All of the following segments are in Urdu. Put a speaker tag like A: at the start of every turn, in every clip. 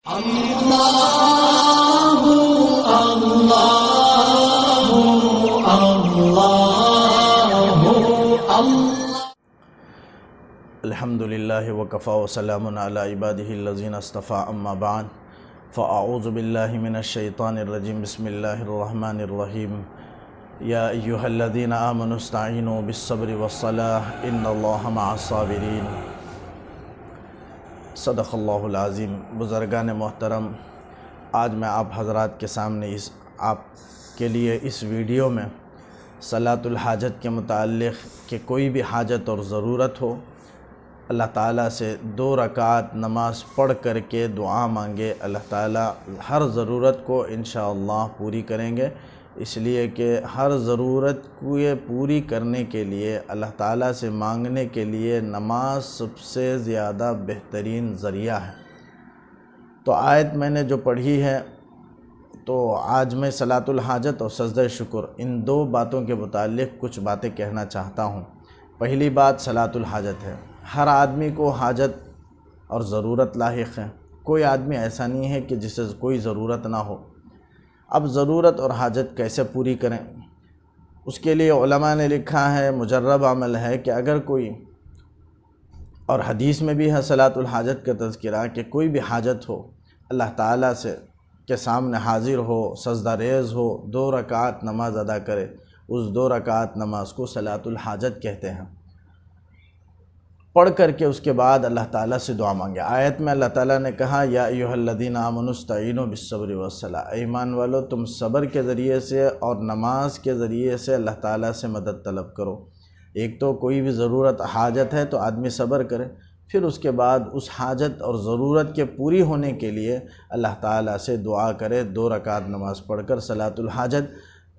A: اللہ اللہ اللہ اللہ۔
B: الحمدللہ وکفا وسلام علی عبادہ الذین اصطفیٰ، اما بعد فاعوذ باللہ من الشیطان الرجیم، بسم اللہ الرحمن الرحیم۔ یا ایہا الذین آمنوا استعینوا بالصبر والصلاۃ ان اللہ مع الصابرین۔ صدق اللہ العظیم۔ بزرگان محترم، آج میں آپ حضرات کے سامنے آپ کے لیے اس ویڈیو میں صلاۃ الحاجت کے متعلق کہ کوئی بھی حاجت اور ضرورت ہو، اللہ تعالیٰ سے 2 رکعت نماز پڑھ کر کے دعا مانگے، اللہ تعالیٰ ہر ضرورت کو انشاءاللہ پوری کریں گے، اس لیے کہ ہر ضرورت کو یہ پوری کرنے کے لیے اللہ تعالیٰ سے مانگنے کے لیے نماز سب سے زیادہ بہترین ذریعہ ہے۔ تو آیت میں نے جو پڑھی ہے، تو آج میں صلاۃ الحاجت اور سجدہ شکر ان 2 باتوں کے متعلق کچھ باتیں کہنا چاہتا ہوں۔ پہلی بات صلاۃ الحاجت ہے۔ ہر آدمی کو حاجت اور ضرورت لاحق ہے، کوئی آدمی ایسا نہیں ہے کہ جسے کوئی ضرورت نہ ہو۔ اب ضرورت اور حاجت کیسے پوری کریں؟ اس کے لیے علماء نے لکھا ہے، مجرب عمل ہے کہ اگر کوئی، اور حدیث میں بھی ہے صلاۃ الحاجت کا تذکرہ، کہ کوئی بھی حاجت ہو اللہ تعالیٰ سے کے سامنے حاضر ہو، سجدہ ریز ہو، 2 رکعت نماز ادا کرے، اس 2 رکعت نماز کو صلاۃ الحاجت کہتے ہیں۔ پڑھ کر کے اس کے بعد اللہ تعالیٰ سے دعا مانگے۔ آیت میں اللہ تعالیٰ نے کہا، یا ایھا الذین آمنوا استعینوا بالصبر والصلاۃ، ایمان والو تم صبر کے ذریعے سے اور نماز کے ذریعے سے اللہ تعالیٰ سے مدد طلب کرو۔ ایک تو کوئی بھی ضرورت حاجت ہے تو آدمی صبر کرے، پھر اس کے بعد اس حاجت اور ضرورت کے پوری ہونے کے لیے اللہ تعالیٰ سے دعا کرے، 2 رکعت نماز پڑھ کر صلاۃ الحاجت،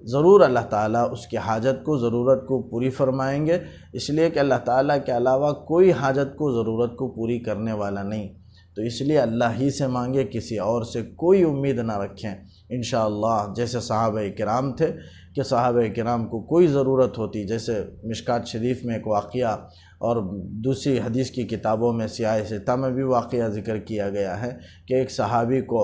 B: ضرور اللہ تعالیٰ اس کی حاجت کو، ضرورت کو پوری فرمائیں گے، اس لیے کہ اللہ تعالیٰ کے علاوہ کوئی حاجت کو، ضرورت کو پوری کرنے والا نہیں، تو اس لیے اللہ ہی سے مانگے، کسی اور سے کوئی امید نہ رکھیں۔ انشاءاللہ جیسے صحابہ کرام تھے کہ صحابہ کرام کو کوئی ضرورت ہوتی، جیسے مشکات شریف میں ایک واقعہ اور دوسری حدیث کی کتابوں میں سیاہ ستہ میں بھی واقعہ ذکر کیا گیا ہے کہ ایک صحابی کو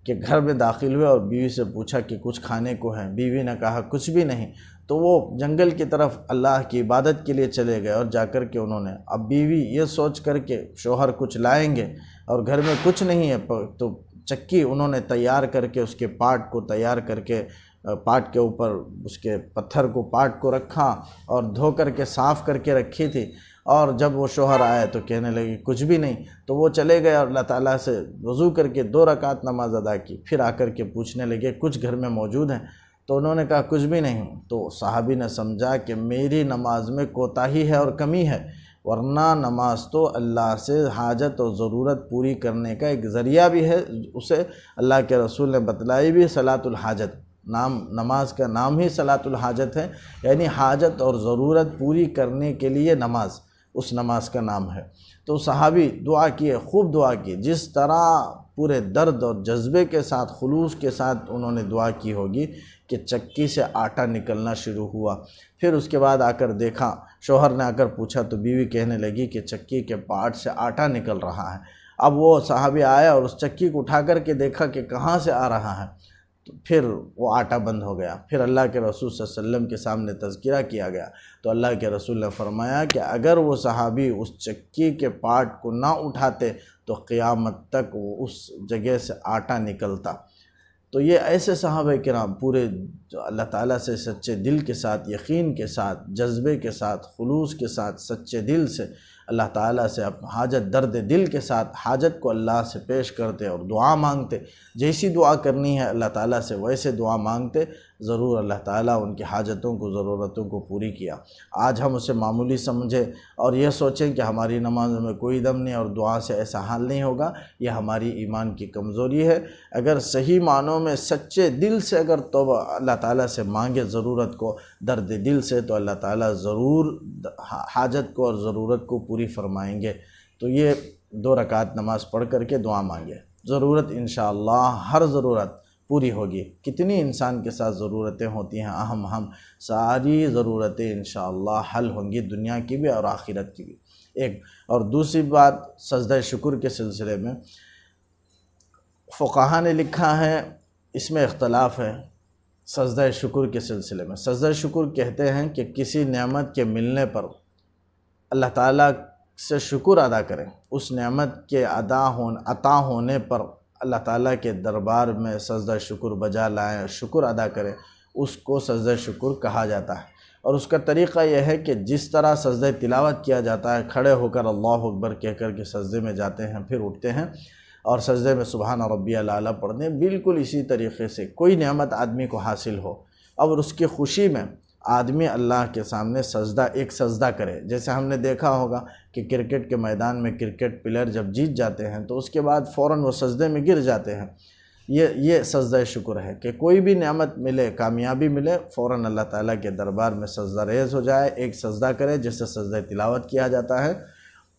B: کہ گھر میں داخل ہوئے اور بیوی سے پوچھا کہ کچھ کھانے کو ہے، بیوی نے کہا کچھ بھی نہیں، تو وہ جنگل کی طرف اللہ کی عبادت کے لیے چلے گئے، اور جا کر کے انہوں نے، اب بیوی یہ سوچ کر کے شوہر کچھ لائیں گے اور گھر میں کچھ نہیں ہے، تو چکی انہوں نے تیار کر کے اس کے پاٹ کو تیار کر کے پاٹ کے اوپر اس کے پتھر کو، پاٹ کو رکھا اور دھو کر کے صاف کر کے رکھی تھی، اور جب وہ شوہر آئے تو کہنے لگے کچھ بھی نہیں، تو وہ چلے گئے اور اللہ تعالیٰ سے وضو کر کے 2 رکعت نماز ادا کی، پھر آ کر کے پوچھنے لگے کچھ گھر میں موجود ہیں، تو انہوں نے کہا کچھ بھی نہیں، تو صحابی نے سمجھا کہ میری نماز میں کوتاہی ہے اور کمی ہے، ورنہ نماز تو اللہ سے حاجت اور ضرورت پوری کرنے کا ایک ذریعہ بھی ہے، اسے اللہ کے رسول نے بتلائی بھی، صلاۃ الحاجت، نماز کا نام ہی صلاۃ الحاجت ہے، یعنی حاجت اور ضرورت پوری کرنے کے لیے نماز، اس نماز کا نام ہے۔ تو صحابی دعا کیے، خوب دعا کی، جس طرح پورے درد اور جذبے کے ساتھ، خلوص کے ساتھ انہوں نے دعا کی ہوگی کہ چکی سے آٹا نکلنا شروع ہوا۔ پھر اس کے بعد آ کر دیکھا، شوہر نے آ کر پوچھا تو بیوی کہنے لگی کہ چکی کے پاٹ سے آٹا نکل رہا ہے۔ اب وہ صحابی آیا اور اس چکی کو اٹھا کر کے دیکھا کہ کہاں سے آ رہا ہے، تو پھر وہ آٹا بند ہو گیا۔ پھر اللہ کے رسول صلی اللہ علیہ وسلم کے سامنے تذکرہ کیا گیا، تو اللہ کے رسول نے فرمایا کہ اگر وہ صحابی اس چکی کے پاٹ کو نہ اٹھاتے تو قیامت تک وہ اس جگہ سے آٹا نکلتا۔ تو یہ ایسے صحابہ کرام پورے اللہ تعالیٰ سے سچے دل کے ساتھ، یقین کے ساتھ، جذبے کے ساتھ، خلوص کے ساتھ، سچے دل سے اللہ تعالیٰ سے حاجت، درد دل کے ساتھ حاجت کو اللہ سے پیش کرتے اور دعا مانگتے، جیسی دعا کرنی ہے اللہ تعالیٰ سے ویسے دعا مانگتے، ضرور اللہ تعالیٰ ان کی حاجتوں کو، ضرورتوں کو پوری کیا۔ آج ہم اسے معمولی سمجھیں اور یہ سوچیں کہ ہماری نماز میں کوئی دم نہیں اور دعا سے ایسا حال نہیں ہوگا، یہ ہماری ایمان کی کمزوری ہے۔ اگر صحیح معنوں میں سچے دل سے اگر توبہ اللہ تعالیٰ سے مانگے ضرورت کو، درد دل سے، تو اللہ تعالیٰ ضرور حاجت کو اور ضرورت کو پوری فرمائیں گے۔ تو یہ 2 رکعت نماز پڑھ کر کے دعا مانگے، ضرورت انشاءاللہ ہر ضرورت پوری ہوگی۔ کتنی انسان کے ساتھ ضرورتیں ہوتی ہیں، اہم ساری ضرورتیں انشاءاللہ حل ہوں گی، دنیا کی بھی اور آخرت کی بھی۔ ایک اور دوسری بات، سجدہ شکر کے سلسلے میں فقہا نے لکھا ہے، اس میں اختلاف ہے سجدہ شکر کے سلسلے میں۔ سجدہ شکر کہتے ہیں کہ کسی نعمت کے ملنے پر اللہ تعالیٰ سے شکر ادا کریں، اس نعمت کے عطا ہونے پر اللہ تعالیٰ کے دربار میں سجدہ شکر بجا لائیں، شکر ادا کریں، اس کو سجدہ شکر کہا جاتا ہے۔ اور اس کا طریقہ یہ ہے کہ جس طرح سجدہ تلاوت کیا جاتا ہے، کھڑے ہو کر اللہ اکبر کہہ کر کے سجدے میں جاتے ہیں، پھر اٹھتے ہیں اور سجدے میں سبحان ربی الاعلیٰ پڑھتے ہیں، بالکل اسی طریقے سے کوئی نعمت آدمی کو حاصل ہو اور اس کی خوشی میں آدمی اللہ کے سامنے ایک سجدہ کرے۔ جیسے ہم نے دیکھا ہوگا کہ کرکٹ کے میدان میں کرکٹ پلیئر جب جیت جاتے ہیں تو اس کے بعد فوراً وہ سجدے میں گر جاتے ہیں۔ یہ سجدہ شکر ہے کہ کوئی بھی نعمت ملے، کامیابی ملے، فوراً اللہ تعالیٰ کے دربار میں سجدہ ریز ہو جائے، ایک سجدہ کرے جس سے سجدہ تلاوت کیا جاتا ہے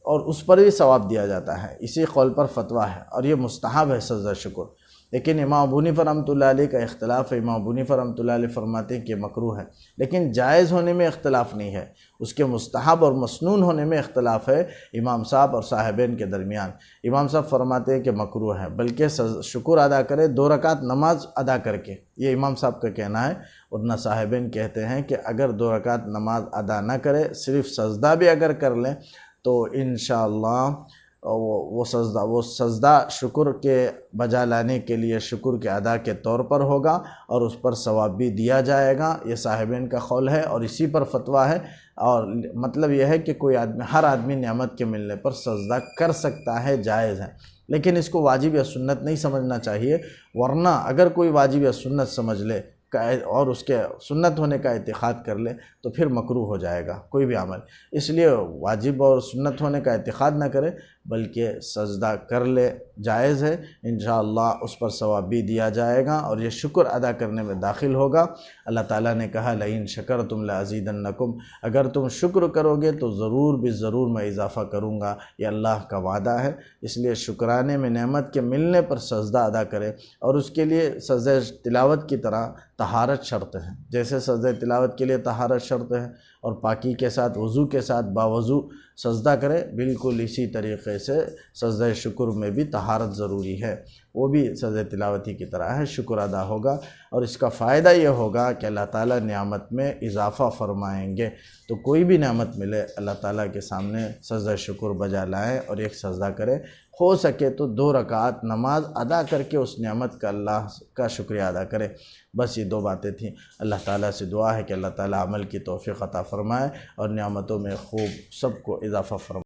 B: اور اس پر بھی ثواب دیا جاتا ہے۔ اسی قول پر فتویٰ ہے اور یہ مستحب ہے سجدہ شکر۔ لیکن امام ابو حنیفہ رحمۃ اللہ علیہ کا اختلاف ہے، امام ابو حنیفہ رحمۃ اللہ علیہ فرماتے ہیں کہ مکروہ ہے، لیکن جائز ہونے میں اختلاف نہیں ہے، اس کے مستحب اور مسنون ہونے میں اختلاف ہے امام صاحب اور صاحبین کے درمیان۔ امام صاحب فرماتے ہیں کہ مکروہ ہے، بلکہ شکر ادا کرے 2 رکعت نماز ادا کر کے، یہ امام صاحب کا کہنا ہے۔ ورنہ صاحبین کہتے ہیں کہ اگر 2 رکعت نماز ادا نہ کرے، صرف سجدہ بھی اگر کر لیں تو انشاءاللہ وہ سجدہ شکر کے بجا لانے کے لیے شکر کے ادا کے طور پر ہوگا اور اس پر ثواب بھی دیا جائے گا۔ یہ صاحبین کا قول ہے اور اسی پر فتویٰ ہے، اور مطلب یہ ہے کہ ہر آدمی نعمت کے ملنے پر سجدہ کر سکتا ہے، جائز ہے، لیکن اس کو واجب یا سنت نہیں سمجھنا چاہیے۔ ورنہ اگر کوئی واجب یا سنت سمجھ لے اور اس کے سنت ہونے کا اعتقاد کر لے تو پھر مکروہ ہو جائے گا کوئی بھی عمل۔ اس لیے واجب اور سنت ہونے کا اعتقاد نہ کرے، بلکہ سجدہ کر لے، جائز ہے، انشاءاللہ اس پر ثواب بھی دیا جائے گا اور یہ شکر ادا کرنے میں داخل ہوگا۔ اللہ تعالیٰ نے کہا لئن شکرتم لازیدنکم، اگر تم شکر کرو گے تو ضرور بھی ضرور میں اضافہ کروں گا، یہ اللہ کا وعدہ ہے۔ اس لیے شکرانے میں نعمت کے ملنے پر سجدہ ادا کرے، اور اس کے لیے سجدہ تلاوت کی طرح طہارت شرط ہے، جیسے سجدہ تلاوت کے لیے طہارت شرط ہے اور پاکی کے ساتھ وضو کے ساتھ باوضو سجدہ کرے، بالکل اسی طریقے سے سجدہ شکر میں بھی طہارت ضروری ہے، وہ بھی سجدہ تلاوتی کی طرح ہے، شکر ادا ہوگا اور اس کا فائدہ یہ ہوگا کہ اللہ تعالیٰ نعمت میں اضافہ فرمائیں گے۔ تو کوئی بھی نعمت ملے اللہ تعالیٰ کے سامنے سجدہ شکر بجا لائیں اور ایک سجدہ کرے، ہو سکے تو 2 رکعت نماز ادا کر کے اس نعمت کا اللہ کا شکریہ ادا کرے۔ بس یہ 2 باتیں تھیں۔ اللہ تعالیٰ سے دعا ہے کہ اللہ تعالیٰ عمل کی توفیق عطا فرمائے اور نعمتوں میں خوب سب کو اضافہ فرمائے۔